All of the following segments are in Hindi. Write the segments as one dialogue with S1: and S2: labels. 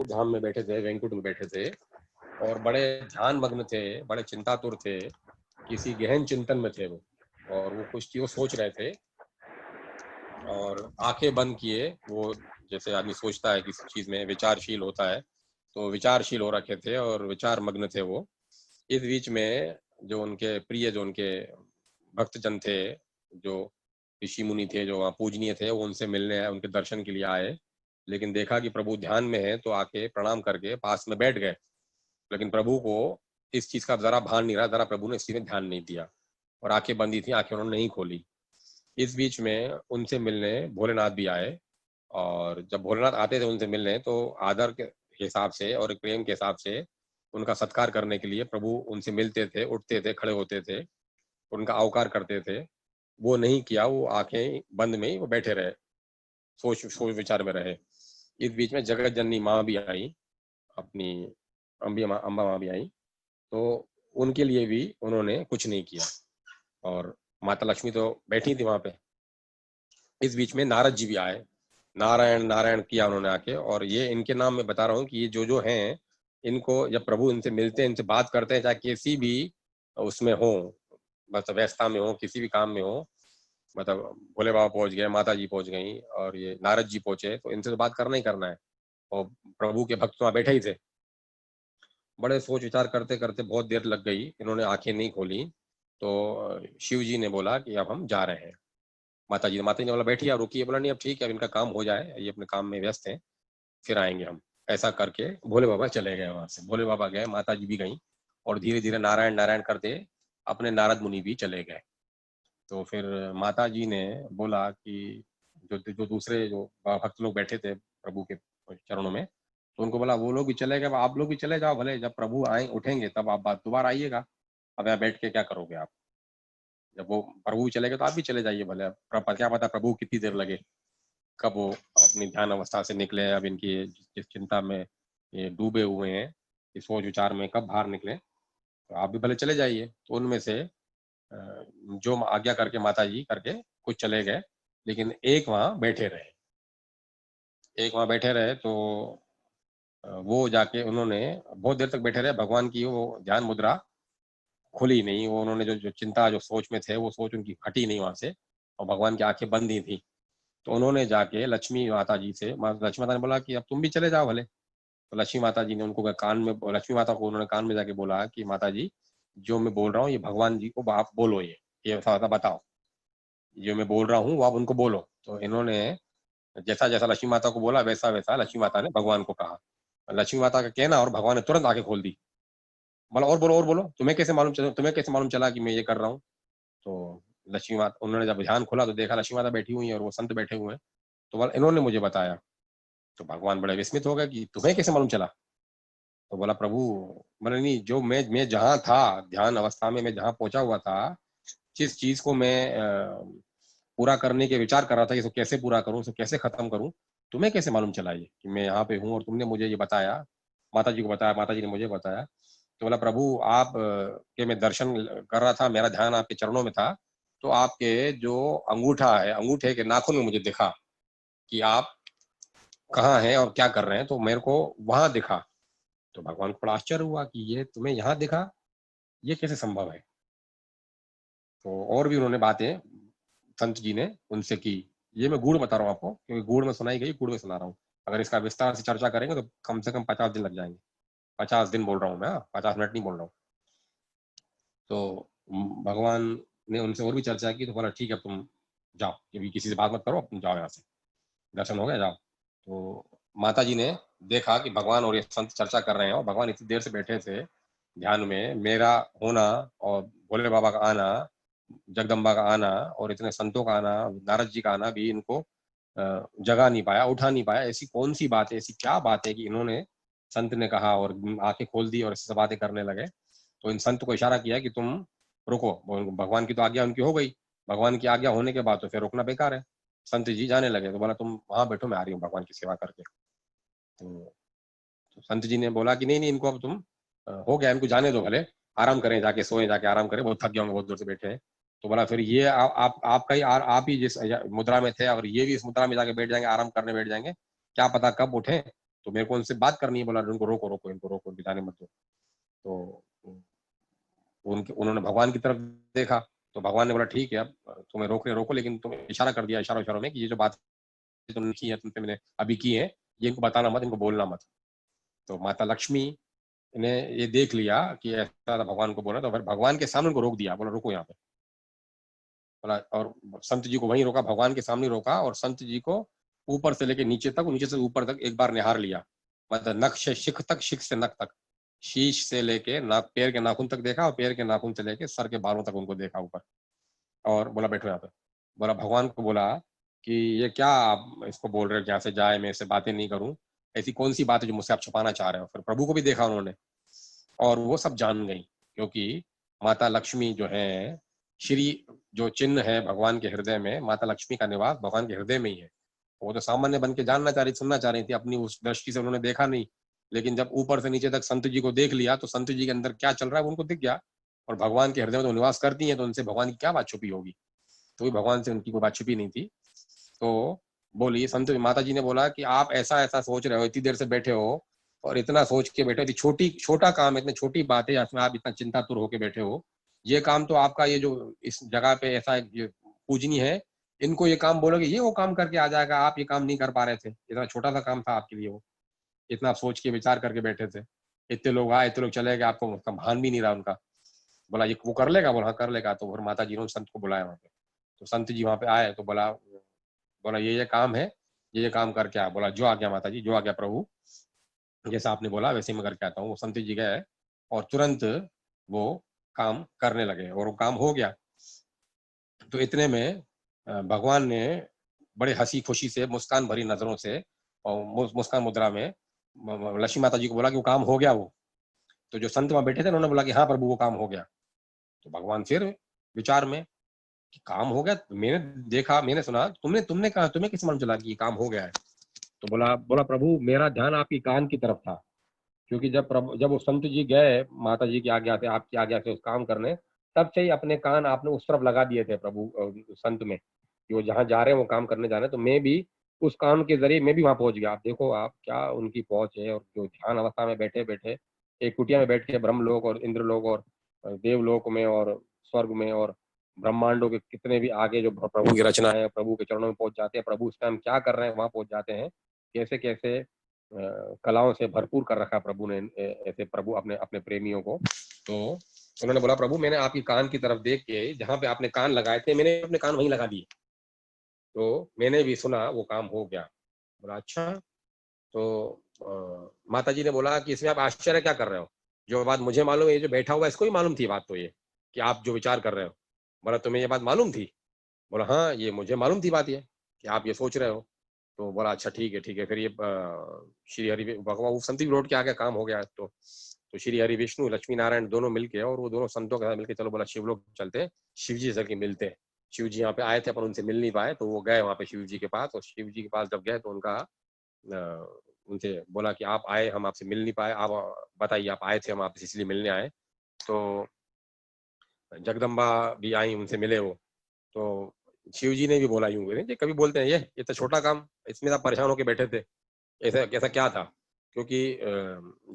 S1: धाम में बैठे थे, वैकुंठ में बैठे थे और बड़े ध्यान मग्न थे, बड़े चिंतातुर थे, किसी गहन चिंतन में थे वो। और वो कुछ चीज़ सोच रहे थे और आंखें बंद किए वो, जैसे आदमी सोचता है किसी चीज में, विचारशील होता है, तो विचारशील हो रखे थे और विचार मग्न थे वो। इस बीच में जो उनके प्रिय, जो उनके भक्तजन थे, जो ऋषि मुनि थे, जो वहाँ पूजनीय थे, वो उनसे मिलने आए, उनके दर्शन के लिए आए। लेकिन देखा कि प्रभु ध्यान में है, तो आके प्रणाम करके पास में बैठ गए। लेकिन प्रभु को इस चीज का जरा भान नहीं रहा, जरा प्रभु ने इस चीज में ध्यान नहीं दिया और आंखें बंदी थी, आंखें उन्होंने नहीं खोली। इस बीच में उनसे मिलने भोलेनाथ भी आए। और जब भोलेनाथ आते थे उनसे मिलने, तो आदर के हिसाब से और प्रेम के हिसाब से उनका सत्कार करने के लिए प्रभु उनसे मिलते थे, उठते थे, खड़े होते थे, उनका आवकार करते थे। वो नहीं किया, वो आंखें बंद में ही वो बैठे रहे, सोच सोच विचार में रहे। इस बीच में जगत जननी माँ भी आई, अपनी अम्बा माँ भी आई, तो उनके लिए भी उन्होंने कुछ नहीं किया। और माता लक्ष्मी तो बैठी थी वहां पे। इस बीच में नारद जी भी आए, नारायण नारायण किया उन्होंने आके। और ये इनके नाम मैं बता रहा हूँ कि ये जो हैं, इनको जब प्रभु इनसे मिलते हैं, इनसे बात करते हैं, चाहे किसी भी उसमें हो, मतलब व्यस्तता में हो, किसी भी काम में हो, मतलब भोले बाबा पहुंच गए, माता जी पहुंच गई और ये नारद जी पहुंचे, तो इनसे तो बात करना ही करना है। और प्रभु के भक्त वहां बैठे ही थे। बड़े सोच विचार करते करते बहुत देर लग गई, इन्होंने आंखें नहीं खोली। तो शिव जी ने बोला कि अब हम जा रहे हैं। माता जी ने बोला बैठिए, आप रुकिए। बोला नहीं, अब ठीक है, अब इनका काम हो जाए, ये अपने काम में व्यस्त हैं, फिर आएंगे हम। ऐसा करके भोले बाबा चले गए वहां से। भोले बाबा गए, माता जी भी गई, और धीरे धीरे नारायण नारायण करते अपने नारद मुनि भी चले गए। तो फिर माता जी ने बोला कि जो जो दूसरे जो भक्त लोग बैठे थे प्रभु के चरणों में, तो उनको बोला वो लोग भी चले गए, आप लोग भी चले जाओ भले, जब प्रभु आए उठेंगे तब आप बात दोबारा आइएगा। अब यहाँ बैठ के क्या करोगे आप? जब वो प्रभु चले गए तो आप भी चले जाइए भले। अब क्या पता प्रभु कितनी देर लगे, कब वो अपनी ध्यान अवस्था से निकले, अब इनकी जिस चिंता में ये डूबे हुए हैं, इस सोच विचार में कब बाहर निकले, तो आप भी भले चले जाइए। तो उनमें से जो आज्ञा करके माता जी करके कुछ चले गए, लेकिन एक वहां बैठे रहे। एक वहां बैठे रहे, तो वो जाके उन्होंने बहुत देर तक बैठे रहे। भगवान की वो ध्यान मुद्रा खुली नहीं, वो उन्होंने जो जो चिंता, जो सोच में थे, वो सोच उनकी हटी नहीं वहां से, और भगवान की आंखें बंद ही थी। तो उन्होंने जाके लक्ष्मी माता जी से, लक्ष्मी माता ने बोला कि अब तुम भी चले जाओ भले। तो लक्ष्मी माता जी ने उनको कान में, लक्ष्मी माता को उन्होंने कान में जाके बोला कि माता जी, जो मैं बोल रहा हूँ ये भगवान जी को आप बोलो, ये बताओ, जो मैं बोल रहा हूँ वो आप उनको बोलो। तो इन्होंने जैसा जैसा लक्ष्मी माता को बोला, वैसा वैसा लक्ष्मी माता ने भगवान को कहा। लक्ष्मी माता का कहना, और भगवान ने तुरंत आंखें खोल दी। बोला और बोलो और बोलो, तुम्हें कैसे मालूम चला कि मैं ये कर रहा हूँ? तो लक्ष्मी माता, उन्होंने जब ध्यान खोला तो देखा लक्ष्मी माता बैठी हुई है और वो संत बैठे हुए हैं। तो बोला इन्होंने मुझे बताया। तो भगवान बड़े विस्मित हो गए कि तुम्हें कैसे मालूम चला? तो बोला प्रभु, मैंने नहीं, जो मैं जहां था, ध्यान अवस्था में मैं जहां पहुंचा हुआ था, जिस चीज को मैं पूरा करने के विचार कर रहा था कि इसको कैसे पूरा करूं, इसको कैसे खत्म करूं, तुम्हें कैसे मालूम चला ये कि मैं यहाँ पे हूँ और तुमने मुझे ये बताया? माता जी को बताया, माता जी ने मुझे बताया। तो बोला प्रभु, आप के मैं दर्शन कर रहा था, मेरा ध्यान आपके चरणों में था, तो आपके जो अंगूठा है, अंगूठे के नाखून में मुझे दिखा कि आप कहाँ हैं और क्या कर रहे हैं, तो मेरे को वहां दिखा। तो भगवान को बड़ा आश्चर्य हुआ कि ये तुम्हें यहाँ दिखा, ये कैसे संभव है? तो और भी उन्होंने बातें संत जी ने उनसे की। ये मैं गूढ़ बता रहा हूँ आपको, क्योंकि गूढ़ में सुनाई गई, गूढ़ में सुना रहा हूँ। अगर इसका विस्तार से चर्चा करेंगे तो कम से कम 50 दिन लग जाएंगे। 50 दिन बोल रहा हूँ मैं, 50 मिनट नहीं बोल रहा हूँ। तो भगवान ने उनसे और भी चर्चा की, तो बोला ठीक है, तुम जाओ, कभी किसी से बात मत करो, तुम जाओ यहाँ से, दर्शन हो गया, जाओ। तो माता जी ने देखा कि भगवान और ये संत चर्चा कर रहे हैं, और भगवान इतनी देर से बैठे थे ध्यान में, मेरा होना और भोले बाबा का आना, जगदम्बा का आना और इतने संतों का आना, नारद जी का आना भी इनको जगा नहीं पाया, उठा नहीं पाया। ऐसी कौन सी बात है, ऐसी क्या बात है कि इन्होंने, संत ने कहा और आंखें खोल दी और इससे बातें करने लगे। तो इन संत को इशारा किया कि तुम रुको, भगवान की तो आज्ञा उनकी हो गई, भगवान की आज्ञा होने के बाद तो फिर रुकना बेकार है। संत जी जाने लगे, तो बोला तुम वहां बैठो, मैं आ रही हूँ भगवान की सेवा करके। तो संत जी ने बोला कि नहीं नहीं, इनको अब तुम हो गया, इनको जाने दो भले, आराम करें, जाके सोए, जाके आराम करें, बहुत थक गए होंगे, बहुत दूर से बैठे हैं। तो बोला फिर ये आपका ही आप ही जिस मुद्रा में थे और ये भी इस मुद्रा में जाके बैठ जाएंगे, आराम करने बैठ जाएंगे, क्या पता कब उठे। तो मेरे को उनसे बात करनी है। बोला उनको रोको रोको, इनको रोको, इनको जाने मत दो। तो उन्होंने भगवान की तरफ देखा, तो भगवान ने बोला ठीक है, अब तुम्हें रोक रहे रोको, लेकिन तुम इशारा कर दिया इशारों इशारों में कि ये जो बात तुमने की है, तुमसे मैंने अभी की है, ये इनको बताना मत, इनको बोलना मत। तो माता लक्ष्मी ने ये देख लिया कि ऐसा भगवान को बोला, तो फिर भगवान के सामने उनको रोक दिया, बोला रुको यहाँ पे। बोला, और संत जी को वहीं रोका, भगवान के सामने रोका, और संत जी को ऊपर से लेके नीचे तक, नीचे से ऊपर तक एक बार निहार लिया। मतलब नख से शिख तक, शिख से नख तक, शीश से लेके नाक, पैर के नाखून तक देखा, और पैर के नाखून से लेके सर के बालों तक उनको देखा ऊपर। और बोला बैठो यहाँ पे। बोला भगवान को बोला कि ये क्या आप इसको बोल रहे हो कि यहाँ से जाए, मैं इससे बातें नहीं करूं, ऐसी कौन सी बात है जो मुझसे आप छुपाना चाह रहे हो। फिर प्रभु को भी देखा उन्होंने, और वो सब जान गई, क्योंकि माता लक्ष्मी जो है, श्री जो चिन्ह है भगवान के हृदय में, माता लक्ष्मी का निवास भगवान के हृदय में ही है। वो तो सामान्य बन के जानना चाह रही, सुनना चाह रही थी, अपनी उस दृष्टि से उन्होंने देखा नहीं। लेकिन जब ऊपर से नीचे तक संत जी को देख लिया, तो संत जी के अंदर क्या चल रहा है वो उनको दिख गया। और भगवान के हृदय में तो निवास करती है, तो उनसे भगवान की क्या बात छुपी होगी। तो भी भगवान से उनकी कोई बात छुपी नहीं थी। तो बोली, संत माता जी ने बोला कि आप ऐसा ऐसा सोच रहे हो, इतनी देर से बैठे हो और इतना सोच के बैठे हो, छोटी छोटा काम है, इतनी छोटी बात है, इसमें आप इतना चिंतातुर होके बैठे हो। ये काम तो आपका, ये जो इस जगह पे ऐसा ये पूजनी है, इनको ये काम बोलोगे, ये वो काम करके आ जाएगा, आप ये काम नहीं कर पा रहे थे, इतना छोटा सा काम था आपके लिए वो, इतना आप सोच के विचार करके बैठे थे। इतने लोग आए, इतने लोग चले गए, आपको उसका भान भी नहीं रहा उनका। बोला ये वो कर लेगा, बोला हाँ कर लेगा। तो फिर माता जी ने संत को बुलाया वहां पे। तो संत जी वहां पे आए, तो बोला बोला ये काम है, ये काम करके आ। बोला जो आ गया माता जी, जो आ गया प्रभु, जैसा आपने बोला वैसे ही मैं करके आता हूँ। वो संत जी गए, और तुरंत वो काम करने लगे, और वो काम हो गया। तो इतने में भगवान ने बड़े हंसी खुशी से, मुस्कान भरी नजरों से, और मुस्कान मुद्रा में लक्ष्मी माता जी को बोला कि वो काम हो गया वो। तो जो संत वहां बैठे थे उन्होंने बोला कि हाँ प्रभु वो काम हो गया। तो भगवान फिर विचार में कि काम हो गया, मैंने देखा, मैंने सुना, तुमने तुमने कहा, तुम्हें किस मालूम चला कि ये काम हो गया है। तो बोला बोला प्रभु मेरा ध्यान आपकी कान की तरफ था, क्योंकि जब वो संत जी गए माता जी की आज्ञा से, आपकी आज्ञा से उस काम करने, तब से ही अपने कान आपने उस तरफ लगा दिए थे प्रभु, संत में, कि वो जहाँ जा रहे हैं वो काम करने जा रहे हैं। तो मैं भी उस काम के जरिए मैं भी वहां पहुंच गया। आप देखो आप क्या उनकी पहुंच है, और जो ध्यान अवस्था में बैठे बैठे एक कुटिया में बैठ के ब्रह्मलोक और इंद्रलोक और देवलोक में और स्वर्ग में और ब्रह्मांडों के कितने भी आगे जो प्रभु की रचना है, प्रभु के चरणों में पहुंच जाते हैं। प्रभु उस टाइम क्या कर रहे हैं वहां पहुंच जाते हैं। कैसे कैसे कलाओं से भरपूर कर रखा प्रभु ने, ऐसे प्रभु अपने अपने प्रेमियों को। तो उन्होंने बोला प्रभु मैंने आपकी कान की तरफ देख के, जहां पे आपने कान लगाए थे, मैंने अपने कान वहीं लगा दिए, तो मैंने भी सुना वो काम हो गया। बोला अच्छा। तो माता जी ने बोला कि इसमें आप आश्चर्य क्या कर रहे हो, जो बात मुझे मालूम है, ये जो बैठा हुआ है इसको ही मालूम थी बात, तो ये कि आप जो विचार कर रहे हो। बोला तुम्हें ये बात मालूम थी। बोला हाँ ये मुझे मालूम थी बात, ये कि आप ये सोच रहे हो। तो बोला अच्छा ठीक है ठीक है। फिर ये श्री हरि भगवान वो संत रोड के आगे काम हो गया। तो श्री हरि विष्णु लक्ष्मी नारायण दोनों मिलके, और वो दोनों संतों के साथ मिलके, चलो बोला शिवलोक चलते हैं, शिव जी से चल के मिलते हैं। शिव जी यहाँ पे आए थे, अपन उनसे मिल नहीं पाए, तो वो गए वहां पे शिव जी के पास। और शिव जी के पास जब गए तो उनका उनसे बोला कि आप आए, हम आपसे मिल नहीं पाए, आप बताइए आप आए थे, हम आपसे इसलिए मिलने आए। तो जगदम्बा भी आई, उनसे मिले वो। तो शिव जी ने भी बोला यूं, कभी बोलते हैं ये तो छोटा काम, इसमें आप परेशान होके बैठे थे, ऐसा कैसा क्या था। क्योंकि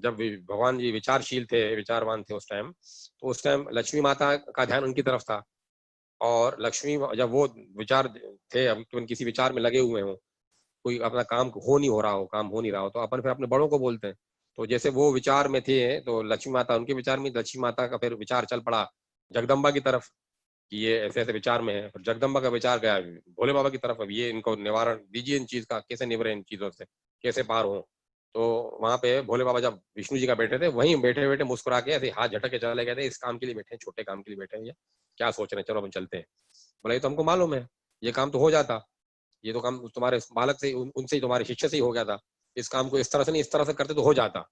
S1: जब भगवान जी विचारशील थे, विचारवान थे उस टाइम, तो उस टाइम लक्ष्मी माता का ध्यान उनकी तरफ था। और लक्ष्मी जब वो विचार थे, अब किसी विचार में लगे हुए हों, कोई अपना काम हो नहीं हो रहा हो, काम हो नहीं रहा हो, तो अपन फिर अपने बड़ों को बोलते हैं। तो जैसे वो विचार में थे, तो लक्ष्मी माता उनके विचार में, लक्ष्मी माता का फिर विचार चल पड़ा जगदम्बा की तरफ, कि ये ऐसे ऐसे विचार में है। फिर जगदम्बा का विचार गया भोले बाबा की तरफ, अब ये इनको निवारण दीजिए, इन चीज का कैसे निवरे, इन चीजों से कैसे पार हो। तो वहां पे भोले बाबा जब विष्णु जी का बैठे थे, वहीं बैठे बैठे मुस्कुरा के ऐसे हाथ झटक के चले गए थे, इस काम के लिए बैठे हैं, छोटे काम के लिए बैठे हैं, ये क्या सोच रहे हैं, चलो अपन चलते हैं। बोला ये तो हमको मालूम है, ये काम तो हो जाता, ये तो काम तुम्हारे बालक से उनसे ही, तुम्हारे शिष्य से ही हो गया था। इस काम को इस तरह से नहीं, इस तरह से करते तो हो जाता।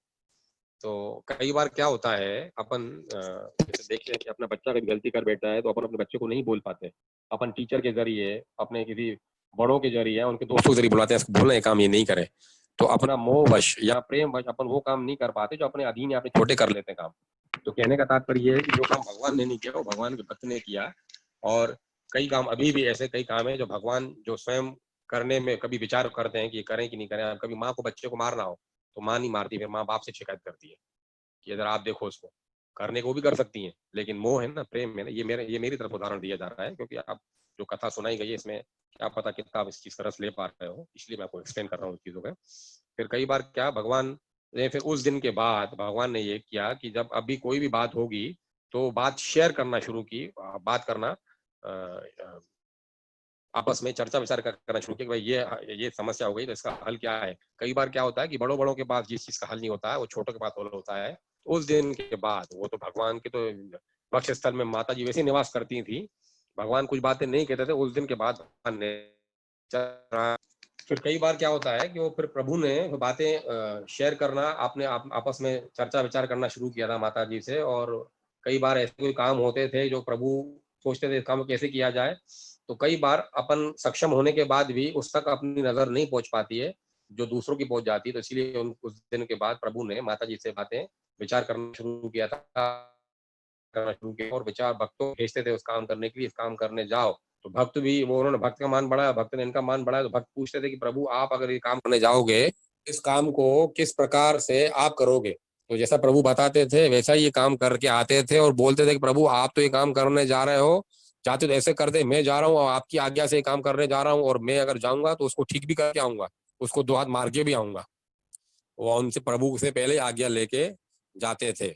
S1: तो कई बार क्या होता है, अपन जैसे देखते हैं कि अपना बच्चा कभी गलती कर बैठा है, तो अपन अपने बच्चे को नहीं बोल पाते। अपन टीचर के जरिए, अपने किसी बड़ों के जरिए, उनके दोस्तों के जरिए बुलाते हैं, बोलना ये काम ये नहीं करे। तो अपना मोहवश या प्रेम वश अपन वो काम नहीं कर पाते जो अपने अधीन या अपने छोटे कर लेते हैं काम। तो कहने का तात्पर्य ये है कि जो काम भगवान ने नहीं किया वो भगवान के भक्त ने किया। और कई काम अभी भी ऐसे कई काम है जो भगवान जो स्वयं करने में कभी विचार करते हैं कि करें कि नहीं करें। कभी माँ को बच्चे को मारना हो, तो माँ नहीं मारती, फिर माँ बाप से शिकायत करती है कि अगर आप देखो उसको, करने को भी कर सकती हैं, लेकिन मोह है ना, प्रेम है ना, ये मेरी तरफ उदाहरण दिया जा रहा है, क्योंकि आप जो कथा सुनाई गई है इसमें क्या पता कितना आप इस चीज का रस ले पा रहे हो, इसलिए मैं आपको एक्सप्लेन कर रहा हूँ चीजों का। फिर कई बार क्या भगवान ने, फिर उस दिन के बाद भगवान ने ये किया कि जब अभी कोई भी बात होगी तो बात शेयर करना शुरू की, बात करना, आपस में चर्चा विचार करना शुरू किया कि भाई ये समस्या हो गई, तो इसका हल क्या है। कई बार क्या होता है कि बड़ों बड़ों के पास जिस चीज का हल नहीं होता है वो छोटों के पास हल होता है। उस दिन के बाद वो तो भगवान के तो वक्ष स्थल में माता जी वैसे निवास करती थी, भगवान कुछ बातें नहीं कहते थे, उस दिन के बाद भगवान ने, फिर कई बार क्या होता है कि वो फिर प्रभु ने बातें शेयर करना, आपने आपस में चर्चा विचार करना शुरू किया था माता जी से। और कई बार ऐसे कोई काम होते थे जो प्रभु सोचते थे इस काम को कैसे किया जाए, तो कई बार अपन सक्षम होने के बाद भी उस तक अपनी नजर नहीं पहुंच पाती है जो दूसरों की पहुंच जाती है। तो इसलिए उस दिन के बाद प्रभु ने माता जी से बातें विचार करना शुरू किया था, करना शुरू किया, और विचार भक्तों भेजते थे उस काम करने के लिए, इस काम करने जाओ। तो भक्त भी, वो उन्होंने भक्त का मान बढ़ाया, भक्त ने इनका मान बढ़ाया, तो भक्त पूछते थे कि प्रभु आप अगर ये काम करने जाओगे, इस काम को किस प्रकार से आप करोगे। तो जैसा प्रभु बताते थे वैसा ही ये काम करके आते थे और बोलते थे कि प्रभु आप तो ये काम करने जा रहे हो, चाहते तो ऐसे कर दे, मैं जा रहा हूँ और आपकी आज्ञा से ये काम करने जा रहा हूँ, और मैं अगर जाऊंगा तो उसको ठीक भी करके आऊंगा, उसको दो हाथ मार के भी आऊंगा। वो उनसे प्रभु से पहले आज्ञा लेके जाते थे।